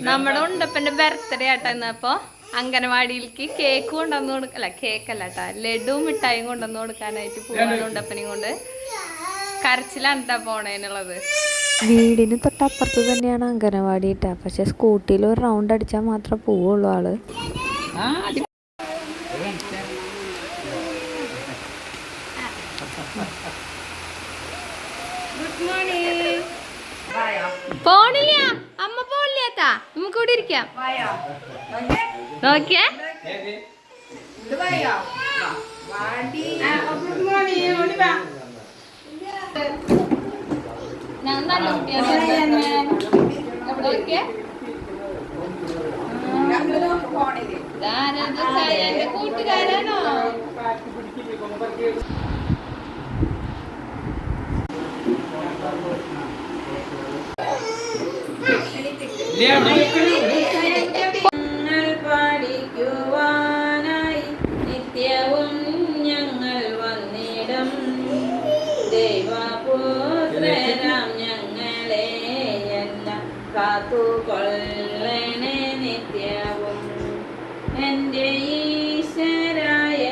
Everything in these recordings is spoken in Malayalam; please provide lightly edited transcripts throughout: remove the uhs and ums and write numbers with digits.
നമ്മുടെ ഉണ്ടപ്പന്റെ ബർത്ത്ഡേ ആട്ടോ ഇന്നപ്പോ അംഗനവാടിയിലേക്ക് കേക്ക് കൊണ്ടുവന്ന് കൊടുക്കല്ല, കേക്കല്ല കേട്ടാ, ലഡു മിഠായും കൊണ്ടുവന്ന് കൊടുക്കാനായിട്ട് പോവാണ് ഉണ്ടപ്പനെയും കൊണ്ട്. കരച്ചിലാണ് കേട്ടാ പോണേനുള്ളത്. വീടിന് തൊട്ടപ്പുറത്ത് തന്നെയാണ് അംഗനവാടി ഇട്ടാ, പക്ഷെ സ്കൂട്ടിയിൽ ഒരു റൗണ്ട് അടിച്ചാൽ മാത്രമേ പോവുള്ളൂ ആള്. Good morning. പോണില്ല, അമ്മ പോണില്ലാത്താ, നമുക്ക് ഇവിടെ ഇരിക്കാം. നോക്കിയേ ഞാൻ നല്ല കൂട്ടുകാരാണോ? പഠിക്കുവാനായി നിത്യവും ഞങ്ങൾ വന്നിടം ദൈവപുത്രരാം ഞങ്ങളെ എല്ലാം കാത്തുകൊള്ളണേ നിത്യവും. എൻ്റെ ഈശ്വര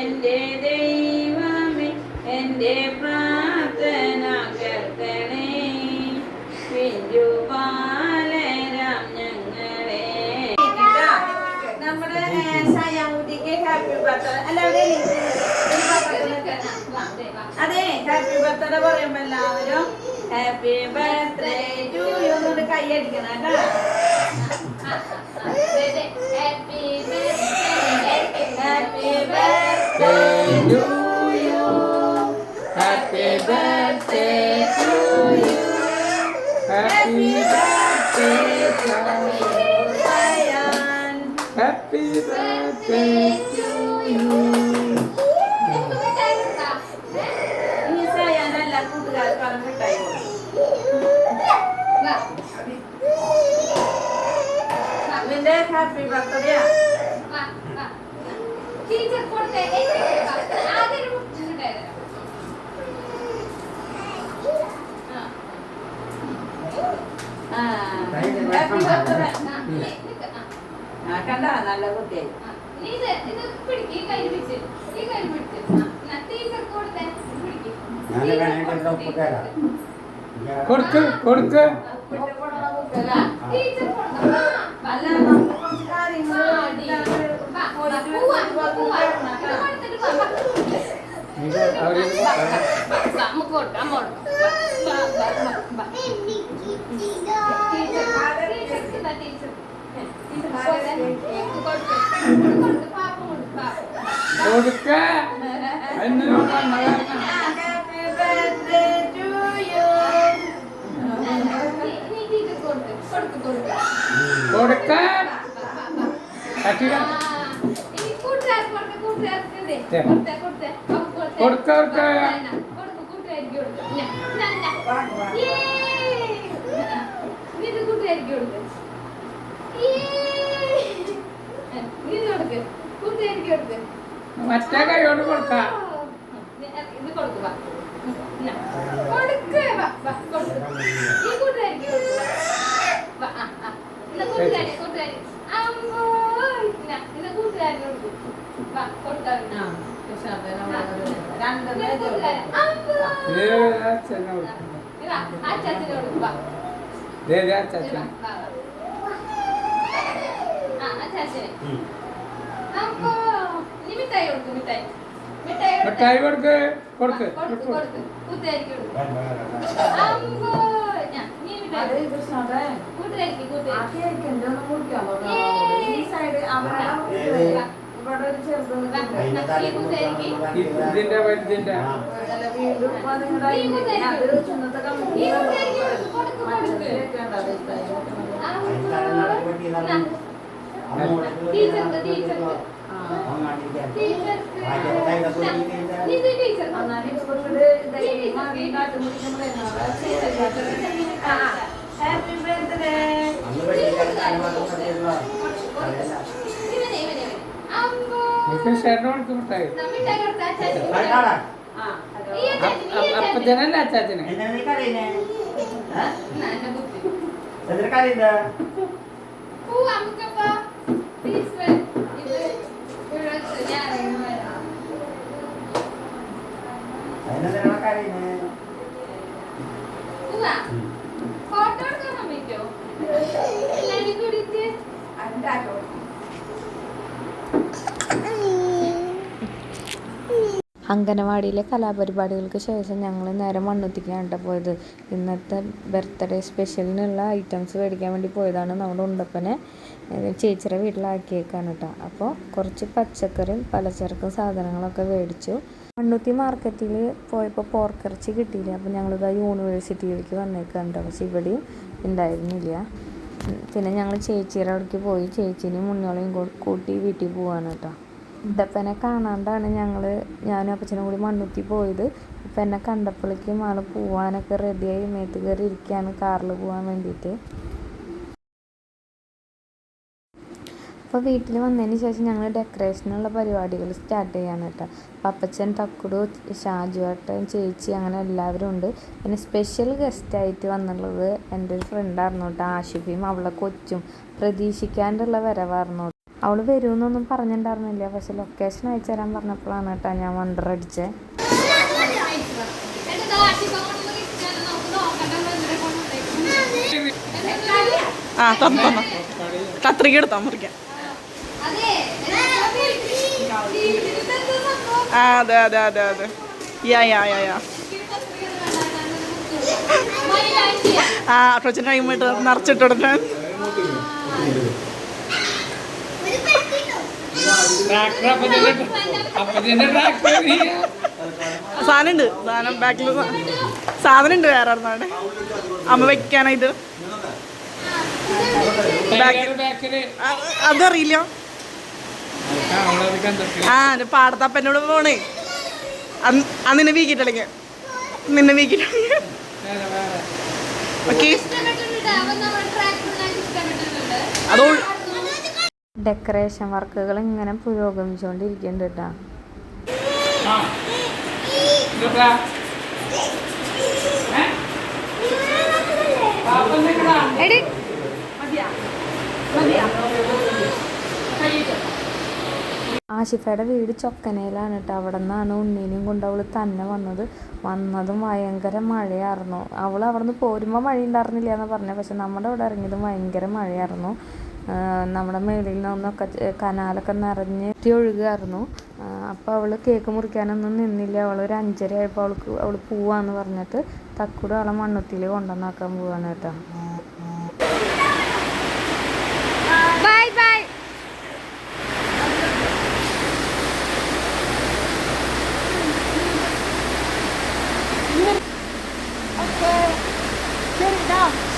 എൻ്റെ ദൈവമേ എൻ്റെ പ്രാർത്ഥന കേൾക്കണേ. പിഞ്ചുപാലരാം ഞങ്ങളെ. നമ്മുടെ സയാമുട്ടിക്ക് ഹാപ്പി ബർത്ത്ഡേ അതെ, ഹാപ്പി ബർത്ത്ഡേ പറയുമ്പോ എല്ലാവരും ഹാപ്പി ബർത്ത്ഡേ ടു യു എന്നോട് കൈയടിക്കണം കേട്ടോ. Happy birthday to you, happy birthday to you, happy birthday Sayan, happy birthday to you. ഇനി സയാൻ എല്ലാ കൂട്ടുകാർക്കാരും മിഠായി അതിന്റെ ഹാപ്പി ബർത്ത്ഡേ കണ്ട നല്ല കുട്ടിയായി. കൊടുക്ക് കൊടുക്ക്. അല്ല നമുക്ക് കുറച്ച് കാര്യങ്ങൾ കൊടുക്ക. കൊടുക്ക. കൊടുക്ക. മറ്റേ കൈയോട് കൊടുക്ക. മിഠായി കൊടുക്ക് കൊടുക്ക്. ഇതിന്റെ വലുതിന്റെ അപ്പച്ചനല്ല അച്ചാച്ചന്. പൂവാ അംഗനവാടിയിലെ കലാപരിപാടികൾക്ക് ശേഷം ഞങ്ങൾ നേരെ മണ്ണുത്തിക്കാണ് കേട്ടോ പോയത്. ഇന്നത്തെ ബർത്ത്ഡേ സ്പെഷ്യലിനുള്ള ഐറ്റംസ് മേടിക്കാൻ വേണ്ടി പോയതാണ്. നമ്മുടെ ഉണ്ടപ്പനെ ചേച്ചിയുടെ വീട്ടിലാക്കിയേക്കാണ് കേട്ടോ. അപ്പോൾ കുറച്ച് പച്ചക്കറിയും പലചരക്കും സാധനങ്ങളൊക്കെ മേടിച്ചു. മണ്ണുത്തി മാർക്കറ്റിൽ പോയപ്പോൾ പോർക്കിറച്ചി കിട്ടിയില്ല. അപ്പോൾ ഞങ്ങളിത് യൂണിവേഴ്സിറ്റിയിലേക്ക് വന്നേക്കാണ് കേട്ടോ. പക്ഷെ ഇവിടെയും ഉണ്ടായിരുന്നില്ല. പിന്നെ ഞങ്ങൾ ചേച്ചിയുടെ അവിടേക്ക് പോയി ചേച്ചീനെയും മുന്നോളെയും കൂട്ടി വീട്ടിൽ പോവാണ് കേട്ടോ. ഉണ്ടപ്പനെ കാണാണ്ടാണ് ഞാനും അപ്പച്ചനും കൂടി മണ്ണുത്തി പോയത്. ഇപ്പം എന്നെ കണ്ടപ്പോഴേക്കും ആൾ പോവാനൊക്കെ റെഡിയായി മേത്ത് കയറി ഇരിക്കുകയാണ് കാറിൽ പോകാൻ വേണ്ടിയിട്ട്. അപ്പോൾ വീട്ടിൽ വന്നതിന് ശേഷം ഞങ്ങൾ ഡെക്കറേഷനുള്ള പരിപാടികൾ സ്റ്റാർട്ട് ചെയ്യാണ് കേട്ടോ. അപ്പം അപ്പച്ചൻ, തക്കുടു, ഷാജുവേട്ടൻ, ചേച്ചി അങ്ങനെ എല്ലാവരും ഉണ്ട്. പിന്നെ സ്പെഷ്യൽ ഗസ്റ്റായിട്ട് വന്നുള്ളത് എൻ്റെ ഒരു ഫ്രണ്ടായിരുന്നു കേട്ടോ, ആഷിഫയും അവളെ കൊച്ചും. പ്രതീക്ഷിക്കാണ്ടുള്ള വരവായിരുന്നു. അവൾ വരുമെന്നൊന്നും പറഞ്ഞിട്ടുണ്ടായിരുന്നില്ല. പക്ഷെ ലൊക്കേഷൻ അയച്ചു തരാൻ പറഞ്ഞപ്പോഴാണ് കേട്ടോ ഞാൻ വണ്ടർ അടിച്ചത്. കത്രിക എടുത്താൽ മുറിക്കാം. അതെ അതെ അതെ അതെ കൊച്ചിന് കൈമിട്ട് നിറച്ചിട്ടെടുക്കാൻ സാധനമുണ്ട്. സാധനം ബാക്കിൽ സാധനമുണ്ട് വേറെ ഒരെണ്ണമാണ് അമ്മ വെക്കാനായിട്ട്. അതറിയില്ല. പാടത്തപ്പനോട് പോണേ നിന്നെ വീക്കിട്ടളിക്ക നിന്നെ വീക്കിട്ടളിക്ക. ഓക്കെ അതോ ഡെക്കറേഷൻ വർക്കുകൾ ഇങ്ങനെ പുരോഗമിച്ചുകൊണ്ടിരിക്കുന്നുണ്ട് കേട്ടോ. ആഷിഫയുടെ വീട് ചൊക്കനയിലാണ് കേട്ടോ. അവിടെ നിന്നാണ് ഉണ്ണീനെയും കൊണ്ട് അവൾ തന്നെ വന്നതും ഭയങ്കര മഴയായിരുന്നു. അവൾ അവിടെ നിന്ന് പോരുമ്പോൾ മഴ ഉണ്ടായിരുന്നില്ല എന്ന് പറഞ്ഞത്. പക്ഷെ നമ്മുടെ ഇവിടെ ഇറങ്ങിയതും ഭയങ്കര മഴയായിരുന്നു. നമ്മുടെ മേളിൽ നിന്നൊക്കെ കനാലൊക്കെ നിറഞ്ഞ് ഒഴുകുമായിരുന്നു. അപ്പോൾ അവൾ കേക്ക് മുറിക്കാനൊന്നും നിന്നില്ല. അവൾ ഒരു 5:30 ആയപ്പോൾ അവൾ പോവാന്ന് പറഞ്ഞിട്ട് തക്കൂടെ അവളെ മണ്ണുത്തിയിൽ കൊണ്ടുവന്നാക്കാൻ പോവാണ് കേട്ടോ. Bye bye.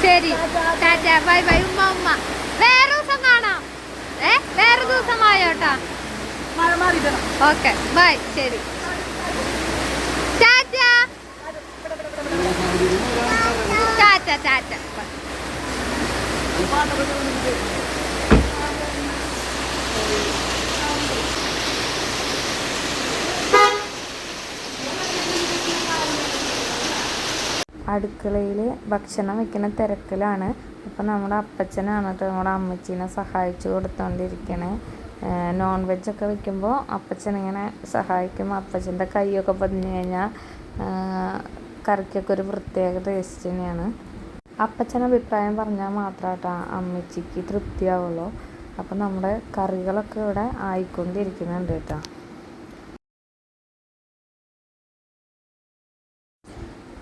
ശരി ടാറ്റ ബൈ ബൈ. ഉമ്മ വേറെ ദിവസം കാണാം. വേറെ ദിവസം ആയോട്ടാ. Okay bye. ശരി ടാറ്റ ടാറ്റ ടാറ്റ. അടുക്കളയിൽ ഭക്ഷണം വെക്കുന്ന തിരക്കിലാണ്. അപ്പം നമ്മുടെ അപ്പച്ചനാണ് കേട്ടോ നമ്മുടെ അമ്മച്ചീനെ സഹായിച്ചു കൊടുത്തോണ്ടിരിക്കണേ. നോൺ വെജൊക്കെ വെക്കുമ്പോൾ അപ്പച്ചനിങ്ങനെ സഹായിക്കും. അപ്പച്ചൻ്റെ കൈയൊക്കെ പതിഞ്ഞു കഴിഞ്ഞാൽ കറിക്കൊക്കെ ഒരു പ്രത്യേക ടേസ്റ്റ് തന്നെയാണ്. അപ്പച്ചൻ അഭിപ്രായം പറഞ്ഞാൽ മാത്രം കേട്ടോ അമ്മച്ചിക്ക് തൃപ്തിയാവുള്ളൂ. അപ്പം നമ്മുടെ കറികളൊക്കെ ഇവിടെ ആയിക്കൊണ്ടിരിക്കുന്നുണ്ട് കേട്ടോ.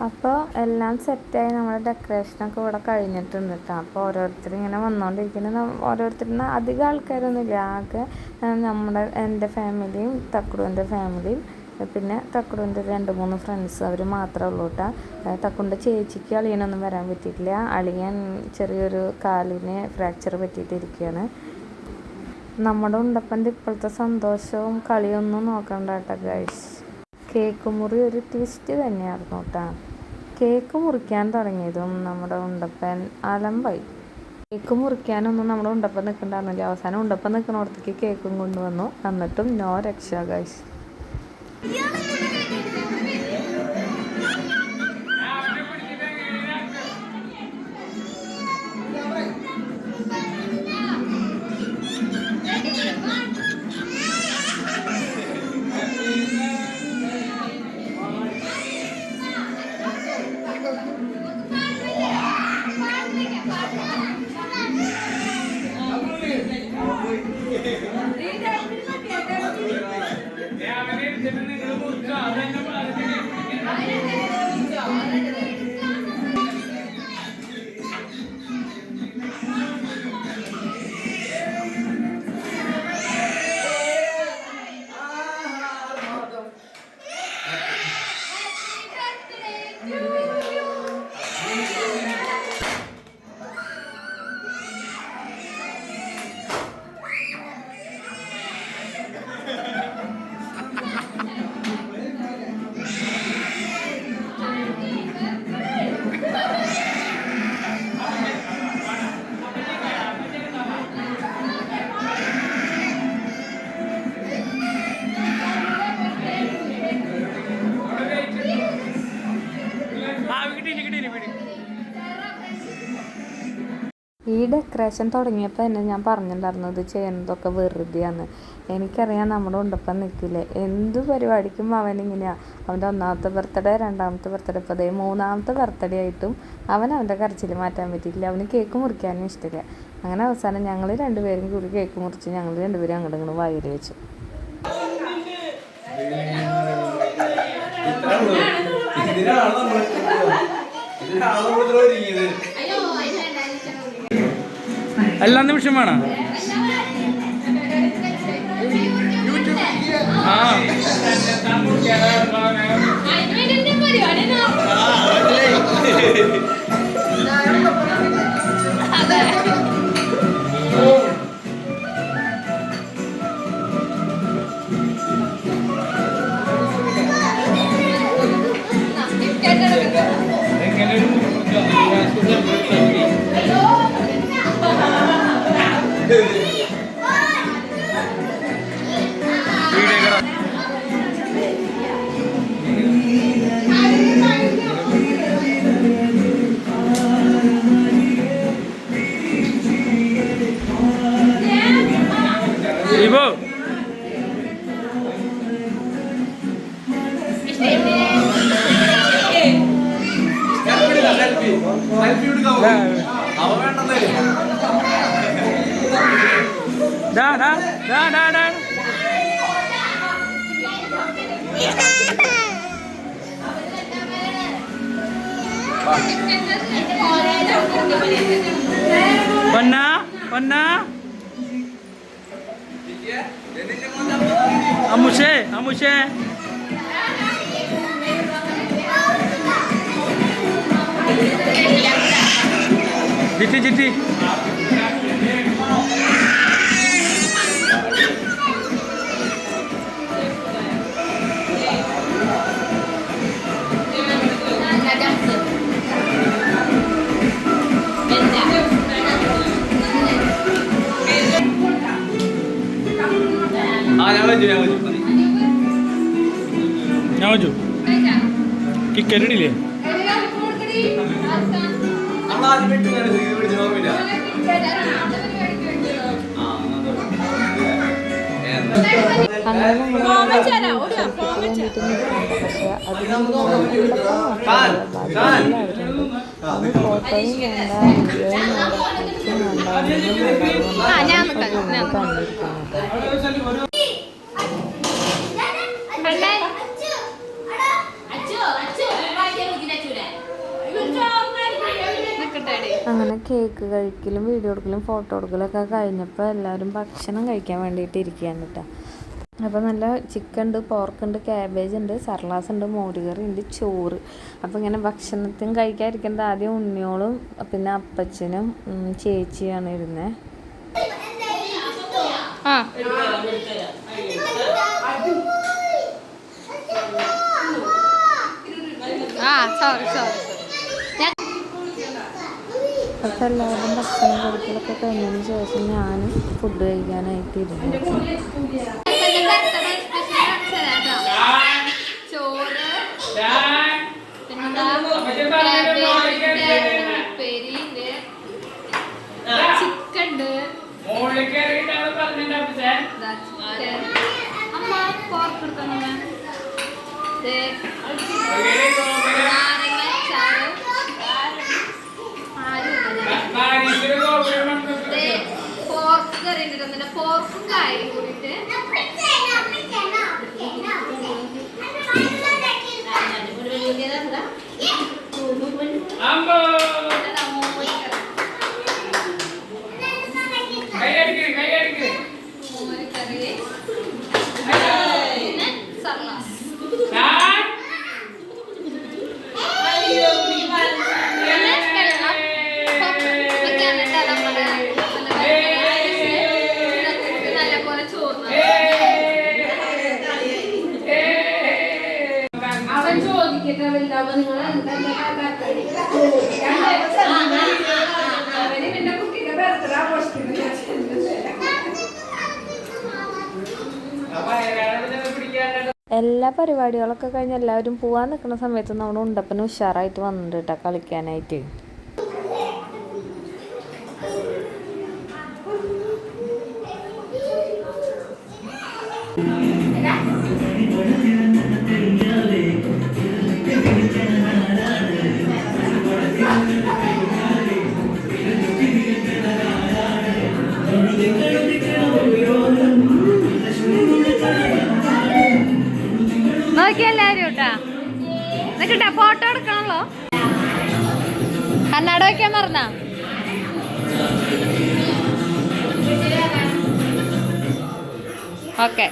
അപ്പോൾ എല്ലാം സെറ്റായി നമ്മുടെ ഡെക്കറേഷനൊക്കെ ഇവിടെ കഴിഞ്ഞിട്ടുണ്ട് കേട്ടോ. അപ്പോൾ ഓരോരുത്തരിങ്ങനെ വന്നുകൊണ്ടിരിക്കുന്നത്. ഓരോരുത്തരിന് അധികം ആൾക്കാരൊന്നുമില്ല. ആകെ എൻ്റെ ഫാമിലിയും തക്കുടുവിൻ്റെ ഫാമിലിയും പിന്നെ തക്കുടുവിൻ്റെ 2-3 ഫ്രണ്ട്സ് അവർ മാത്രമേ ഉള്ളൂ കേട്ടോ. തക്കുടിൻ്റെ ചേച്ചിക്ക് അളിയനൊന്നും വരാൻ പറ്റിയിട്ടില്ല. അളിയൻ ചെറിയൊരു കാലിന് ഫ്രാക്ചർ പറ്റിയിട്ടിരിക്കുകയാണ്. നമ്മുടെ ഉണ്ടപ്പൻ്റെ ഇപ്പോഴത്തെ സന്തോഷവും കളിയൊന്നും നോക്കണ്ട കേട്ടോ ഗൈസ്. കേക്ക് മുറി ഒരു ട്വിസ്റ്റ് തന്നെയായിരുന്നു കേട്ടോ. കേക്ക് മുറിക്കാൻ തുടങ്ങിയതും നമ്മുടെ ഉണ്ടപ്പൻ അലമ്പായി. കേക്ക് മുറിക്കാനൊന്നും നമ്മുടെ ഉണ്ടപ്പൻ നിൽക്കണ്ടായിരുന്നില്ല. അവസാനം ഉണ്ടപ്പൻ നിൽക്കുന്നിടത്തേക്ക് കേക്കും കൊണ്ടുവന്നു. എന്നിട്ടും നോ രക്ഷ ഗൈസ്. നിങ്ങൾ ഈ ഡെക്കറേഷൻ തുടങ്ങിയപ്പോൾ തന്നെ ഞാൻ പറഞ്ഞിട്ടുണ്ടായിരുന്നു ഇത് ചെയ്യുന്നതൊക്കെ വെറുതെയാണ്. എനിക്കറിയാം നമ്മുടെ ഉണ്ടപ്പം നിൽക്കില്ലേ, എന്ത് പരിപാടിക്കും അവനിങ്ങനെയാണ്. അവൻ്റെ 1ാമത്തെ ബർത്ത്ഡേ, 2ാമത്തെ ബർത്ത്ഡേ, ഇപ്പോൾ അതേ 3ാമത്തെ ബർത്ത്ഡേ ആയിട്ടും അവൻ്റെ കരച്ചിൽ മാറ്റാൻ പറ്റിയില്ല. അവന് കേക്ക് മുറിക്കാനും ഇഷ്ടമില്ല. അങ്ങനെ അവസാനം ഞങ്ങൾ രണ്ടുപേരും കൂടി കേക്ക് മുറിച്ച് ഞങ്ങൾ രണ്ടുപേരും അങ്ങോട്ട് ഇങ്ങോട്ട് വായിൽ വെച്ചു. എല്ലാ നിമിഷം വേണം. ആ ഇവോ പൊന്ന പൊന്ന അമുഷേ അമുഷേ ജിറ്റി ജിറ്റി ഞാൻ വെച്ചു കിക്കറ്റിടില്ലേ അങ്ങനെ വേണ്ടിയിട്ട് നിൽക്കുന്നുണ്ട്. പക്ഷെ അതിന് ഫോട്ടോയും വേണ്ട, വീഡിയോയും വേണ്ട, കണ്ടിരിക്കുന്നുണ്ട്. അങ്ങനെ കേക്ക് കഴിക്കലും വീഡിയോ എടുക്കലും ഫോട്ടോ എടുക്കലൊക്കെ കഴിഞ്ഞപ്പോൾ എല്ലാവരും ഭക്ഷണം കഴിക്കാൻ വേണ്ടിയിട്ട് ഇരിക്കുകയാണ് കേട്ടോ. അപ്പോൾ നല്ല ചിക്കൻ ഉണ്ട്, പോർക്കുണ്ട്, ക്യാബേജ് ഉണ്ട്, സർലാസ് ഉണ്ട്, മോരുകറി ഉണ്ട്, ചോറ്. അപ്പോൾ ഇങ്ങനെ ഭക്ഷണത്തിന് കഴിക്കാതിരിക്കുന്നത് ആദ്യം ഉണ്ണിയോളും പിന്നെ അപ്പച്ചനും ചേച്ചിയാണ് ഇരുന്നത്. അപ്പോൾ എല്ലാവരും ഭക്ഷണം കഴിക്കലൊക്കെ കഴിഞ്ഞതിന് ശേഷം ഞാനും ഫുഡ് കഴിക്കാനായിട്ട് ഇരുന്നു. ചോറ് ചിക്കൻ അമ്മ പോർക്കെടുത്തമ്മ പോർക്ക് കറി ഇട്ടിട്ട് പോർക്കും കായും കൂടിയിട്ട് കറി, പിന്നെ സർലാസ്. പിന്നെ വെള്ളം, പപ്പടം. ഇതൊക്കെയാണ് കേട്ടോ നമ്മുടെ ഉണ്ടപ്പൻ്റെ ഇതൊക്കെ കൂട്ടി നല്ലപോലെ ചോർന്ന്. അവൻ ചോദിക്കട്ടെ വലുതാവുമ്പോ നിങ്ങൾ അവന് പിന്നെ കുട്ടിയുടെ ബർത്ത്ഡേ ആഘോഷിക്കുന്നു. എല്ലാ പരിപാടികളൊക്കെ കഴിഞ്ഞ് എല്ലാവരും പോകാൻ നിൽക്കുന്ന സമയത്ത് നമ്മുടെ ഉണ്ടപ്പന് ഉഷാറായിട്ട് വന്നിട്ട് കേട്ടോ കളിക്കാനായിട്ട്. നോക്കിയെല്ലാരും കേട്ടാ നിക്കട്ടാ ഫോട്ടോ എടുക്കണല്ലോ. കണ്ണാട വയ്ക്കാൻ മറന്നാ? ഓക്കെ.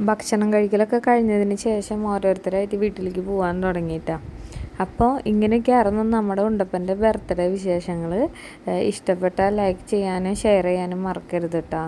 ഭക്ഷണം കഴിക്കലൊക്കെ കഴിഞ്ഞതിന് ശേഷം ഓരോരുത്തരായിട്ട് വീട്ടിലേക്ക് പോകാൻ തുടങ്ങിയിട്ടാണ്. അപ്പോൾ ഇങ്ങനെയൊക്കെയായിരുന്നു നമ്മുടെ ഉണ്ടപ്പൻ്റെ ബർത്ത്ഡേ വിശേഷങ്ങൾ. ഇഷ്ടപ്പെട്ടാൽ ലൈക്ക് ചെയ്യാനും ഷെയർ ചെയ്യാനും മറക്കരുത് കേട്ടോ.